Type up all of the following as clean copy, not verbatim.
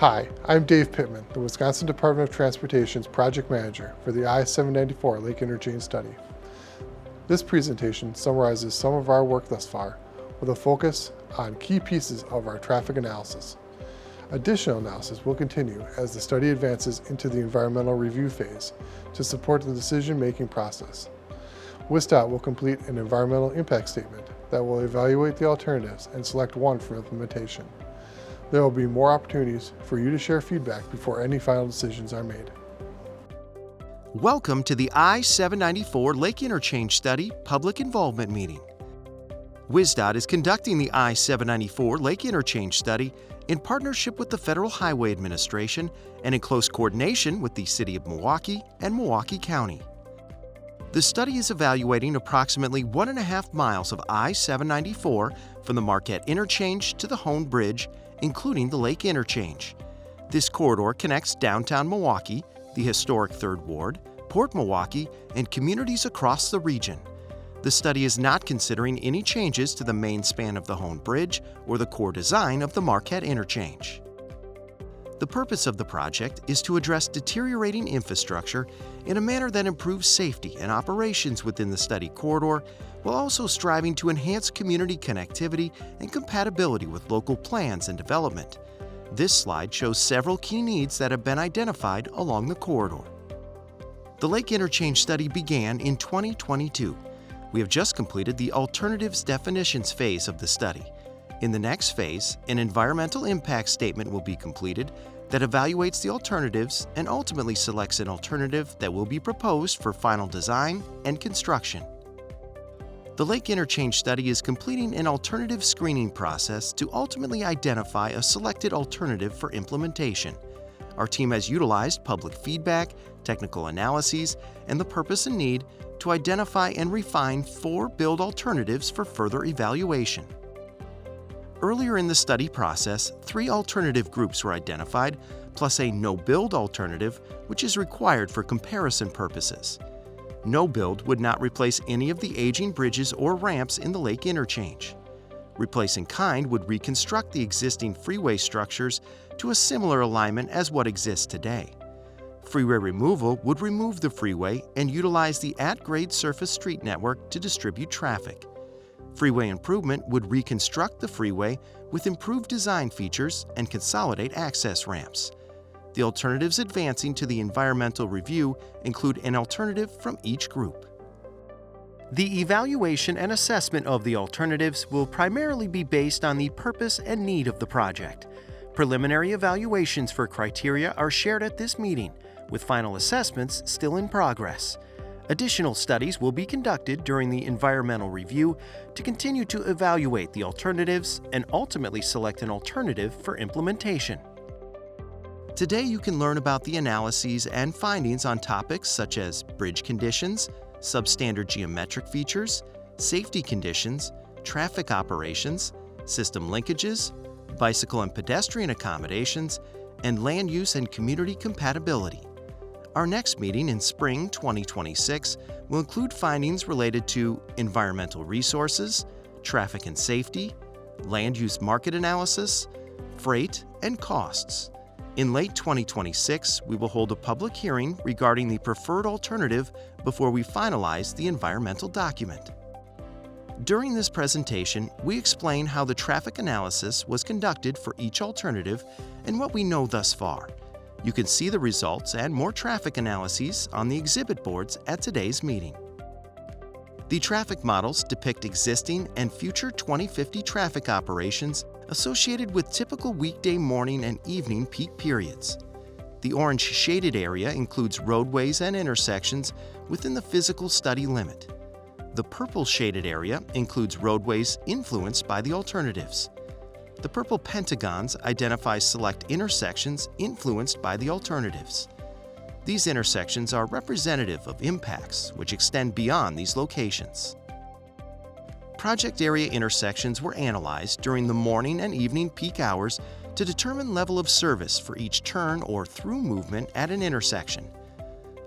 Hi, I'm Dave Pittman, the Wisconsin Department of Transportation's Project Manager for the I-794 Lake Interchange study. This presentation summarizes some of our work thus far, with a focus on key pieces of our traffic analysis. Additional analysis will continue as the study advances into the environmental review phase to support the decision-making process. WSDOT will complete an environmental impact statement that will evaluate the alternatives and select one for implementation. There will be more opportunities for you to share feedback before any final decisions are made. Welcome to the I-794 Lake Interchange Study Public Involvement Meeting. WSDOT is conducting the I-794 Lake Interchange Study in partnership with the Federal Highway Administration and in close coordination with the City of Milwaukee and Milwaukee County. The study is evaluating approximately 1.5 miles of I-794 from the Marquette Interchange to the Hone Bridge, including the Lake Interchange. This corridor connects downtown Milwaukee, the historic 3rd Ward, Port Milwaukee, and communities across the region. The study is not considering any changes to the main span of the Hone Bridge or the core design of the Marquette Interchange. The purpose of the project is to address deteriorating infrastructure in a manner that improves safety and operations within the study corridor, while also striving to enhance community connectivity and compatibility with local plans and development. This slide shows several key needs that have been identified along the corridor. The Lake Interchange study began in 2022. We have just completed the alternatives definitions phase of the study. In the next phase, an environmental impact statement will be completed that evaluates the alternatives and ultimately selects an alternative that will be proposed for final design and construction. The Lake Interchange study is completing an alternative screening process to ultimately identify a selected alternative for implementation. Our team has utilized public feedback, technical analyses, and the purpose and need to identify and refine 4 build alternatives for further evaluation. Earlier in the study process, 3 alternative groups were identified, plus a no-build alternative, which is required for comparison purposes. No build would not replace any of the aging bridges or ramps in the Lake Interchange. Replace in kind would reconstruct the existing freeway structures to a similar alignment as what exists today. Freeway removal would remove the freeway and utilize the at-grade surface street network to distribute traffic. Freeway improvement would reconstruct the freeway with improved design features and consolidate access ramps. The alternatives advancing to the environmental review include an alternative from each group. The evaluation and assessment of the alternatives will primarily be based on the purpose and need of the project. Preliminary evaluations for criteria are shared at this meeting, with final assessments still in progress. Additional studies will be conducted during the environmental review to continue to evaluate the alternatives and ultimately select an alternative for implementation. Today you can learn about the analyses and findings on topics such as bridge conditions, substandard geometric features, safety conditions, traffic operations, system linkages, bicycle and pedestrian accommodations, and land use and community compatibility. Our next meeting in spring 2026 will include findings related to environmental resources, traffic and safety, land use market analysis, freight, and costs. In late 2026, we will hold a public hearing regarding the preferred alternative before we finalize the environmental document. During this presentation, we explain how the traffic analysis was conducted for each alternative and what we know thus far. You can see the results and more traffic analyses on the exhibit boards at today's meeting. The traffic models depict existing and future 2050 traffic operations associated with typical weekday morning and evening peak periods. The orange shaded area includes roadways and intersections within the physical study limit. The purple shaded area includes roadways influenced by the alternatives. The purple pentagons identify select intersections influenced by the alternatives. These intersections are representative of impacts which extend beyond these locations. Project area intersections were analyzed during the morning and evening peak hours to determine level of service for each turn or through movement at an intersection.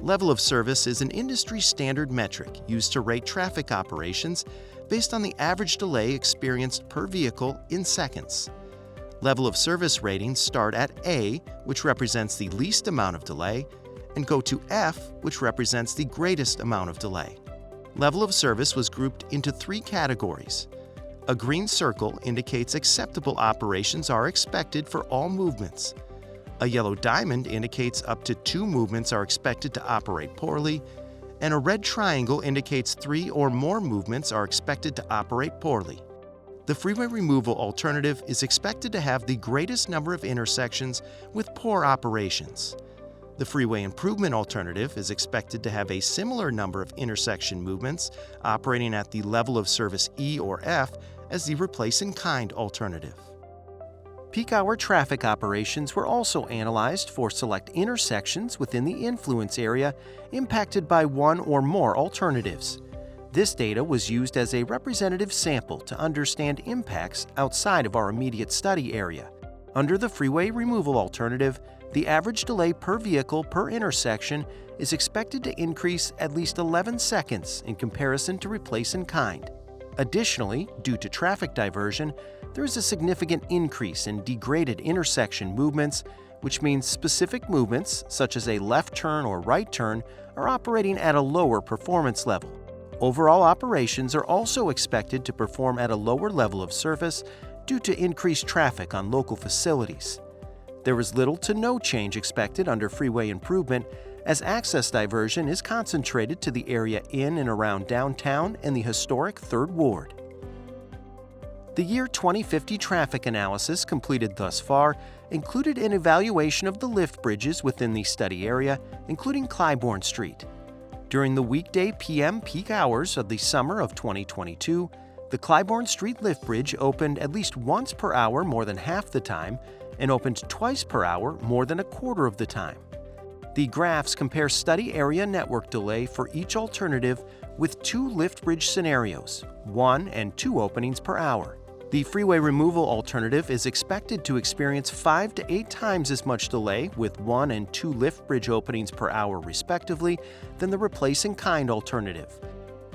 Level of service is an industry standard metric used to rate traffic operations based on the average delay experienced per vehicle in seconds. Level of service ratings start at A, which represents the least amount of delay, and go to F, which represents the greatest amount of delay. Level of service was grouped into 3 categories. A green circle indicates acceptable operations are expected for all movements. A yellow diamond indicates up to 2 movements are expected to operate poorly, and a red triangle indicates 3 or more movements are expected to operate poorly. The freeway removal alternative is expected to have the greatest number of intersections with poor operations. The freeway improvement alternative is expected to have a similar number of intersection movements operating at the level of service E or F as the replace-in-kind alternative. Peak hour traffic operations were also analyzed for select intersections within the influence area impacted by one or more alternatives. This data was used as a representative sample to understand impacts outside of our immediate study area. Under the freeway removal alternative, the average delay per vehicle per intersection is expected to increase at least 11 seconds in comparison to replace-in-kind. Additionally, due to traffic diversion, there is a significant increase in degraded intersection movements, which means specific movements, such as a left turn or right turn, are operating at a lower performance level. Overall operations are also expected to perform at a lower level of service due to increased traffic on local facilities. There is little to no change expected under freeway improvement, as access diversion is concentrated to the area in and around downtown and the historic 3rd Ward. The year 2050 traffic analysis completed thus far included an evaluation of the lift bridges within the study area, including Clybourne Street. During the weekday PM peak hours of the summer of 2022, the Clybourne Street lift bridge opened at least once per hour more than half the time and opened twice per hour more than a quarter of the time. The graphs compare study area network delay for each alternative with 2 lift bridge scenarios, 1 and 2 openings per hour. The freeway removal alternative is expected to experience 5 to 8 times as much delay with 1 and 2 lift bridge openings per hour respectively than the replace-in-kind alternative.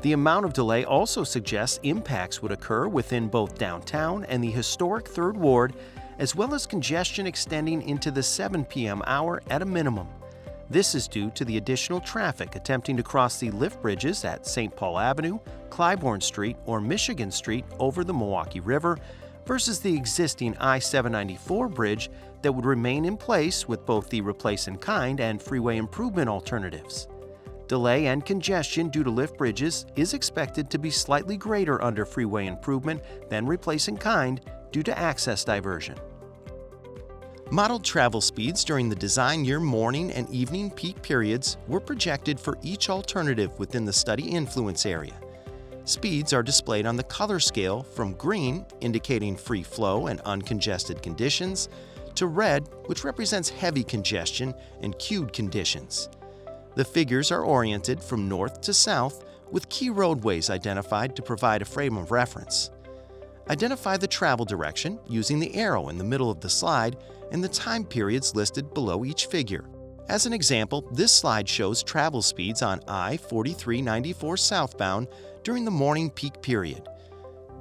The amount of delay also suggests impacts would occur within both downtown and the historic 3rd Ward, as well as congestion extending into the 7 p.m. hour at a minimum. This is due to the additional traffic attempting to cross the lift bridges at St. Paul Avenue, Clybourne Street, or Michigan Street over the Milwaukee River versus the existing I-794 bridge that would remain in place with both the replace-in-kind and freeway improvement alternatives. Delay and congestion due to lift bridges is expected to be slightly greater under freeway improvement than replace-in-kind due to access diversion. Modeled travel speeds during the design year morning and evening peak periods were projected for each alternative within the study influence area. Speeds are displayed on the color scale from green, indicating free flow and uncongested conditions, to red, which represents heavy congestion and queued conditions. The figures are oriented from north to south, with key roadways identified to provide a frame of reference. Identify the travel direction using the arrow in the middle of the slide and the time periods listed below each figure. As an example, this slide shows travel speeds on I-4394 southbound during the morning peak period.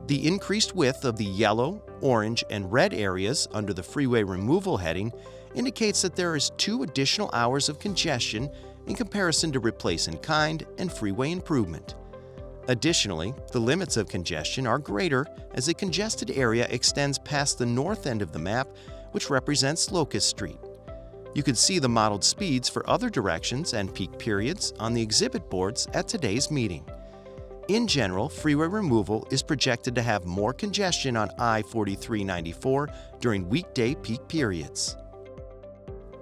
The increased width of the yellow, orange, and red areas under the freeway removal heading indicates that there is 2 additional hours of congestion in comparison to replace-in-kind and freeway improvement. Additionally, the limits of congestion are greater as a congested area extends past the north end of the map, which represents Locust Street. You can see the modeled speeds for other directions and peak periods on the exhibit boards at today's meeting. In general, freeway removal is projected to have more congestion on I-4394 during weekday peak periods.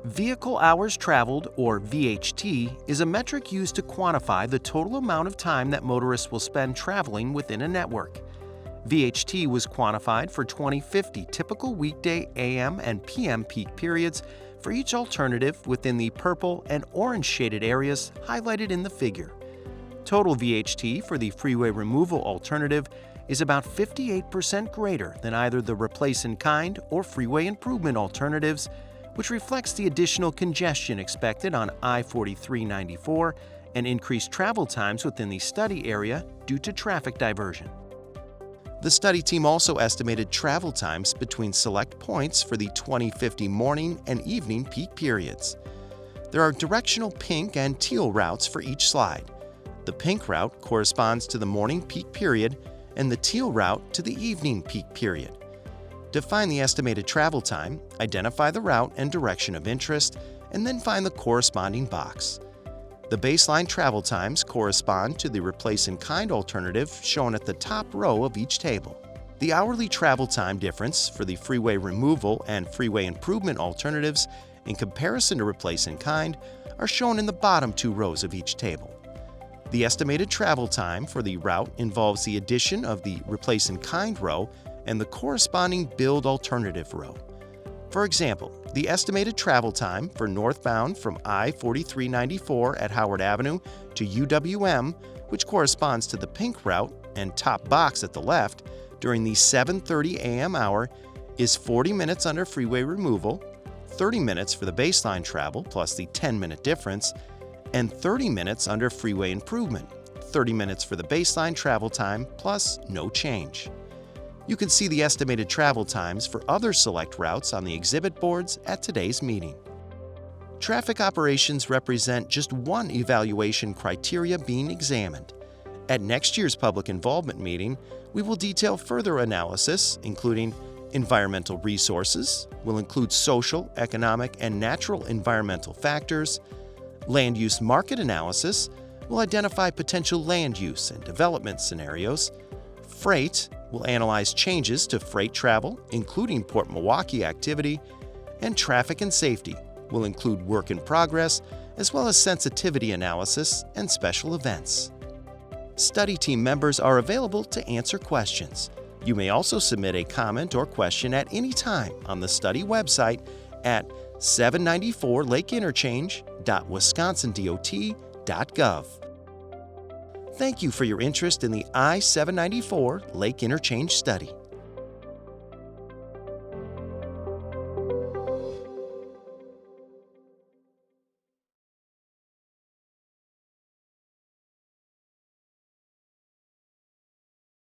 Vehicle hours traveled, or VHT, is a metric used to quantify the total amount of time that motorists will spend traveling within a network. VHT was quantified for 2050 typical weekday AM and PM peak periods for each alternative within the purple and orange shaded areas highlighted in the figure. Total VHT for the freeway removal alternative is about 58% greater than either the replace-in-kind or freeway improvement alternatives, which reflects the additional congestion expected on I-4394 and increased travel times within the study area due to traffic diversion. The study team also estimated travel times between select points for the 2050 morning and evening peak periods. There are directional pink and teal routes for each slide. The pink route corresponds to the morning peak period and the teal route to the evening peak period. To find the estimated travel time, identify the route and direction of interest, and then find the corresponding box. The baseline travel times correspond to the replace-in-kind alternative shown at the top row of each table. The hourly travel time difference for the freeway removal and freeway improvement alternatives in comparison to replace-in-kind are shown in the bottom two rows of each table. The estimated travel time for the route involves the addition of the replace-in-kind row and the corresponding build alternative row. For example, the estimated travel time for northbound from I-4394 at Howard Avenue to UWM, which corresponds to the pink route and top box at the left, during the 7:30 a.m. hour is 40 minutes under freeway removal, 30 minutes for the baseline travel plus the 10-minute difference, and 30 minutes under freeway improvement, 30 minutes for the baseline travel time plus no change. You can see the estimated travel times for other select routes on the exhibit boards at today's meeting. Traffic operations represent just one evaluation criteria being examined. At next year's public involvement meeting, we will detail further analysis, including environmental resources, will include social, economic, and natural environmental factors. Land use market analysis will identify potential land use and development scenarios. Freight will analyze changes to freight travel, including Port Milwaukee activity, and traffic and safety will include work in progress, as well as sensitivity analysis and special events. Study team members are available to answer questions. You may also submit a comment or question at any time on the study website at 794lakeinterchange.wisconsindot.gov. Thank you for your interest in the I-794 Lake Interchange study.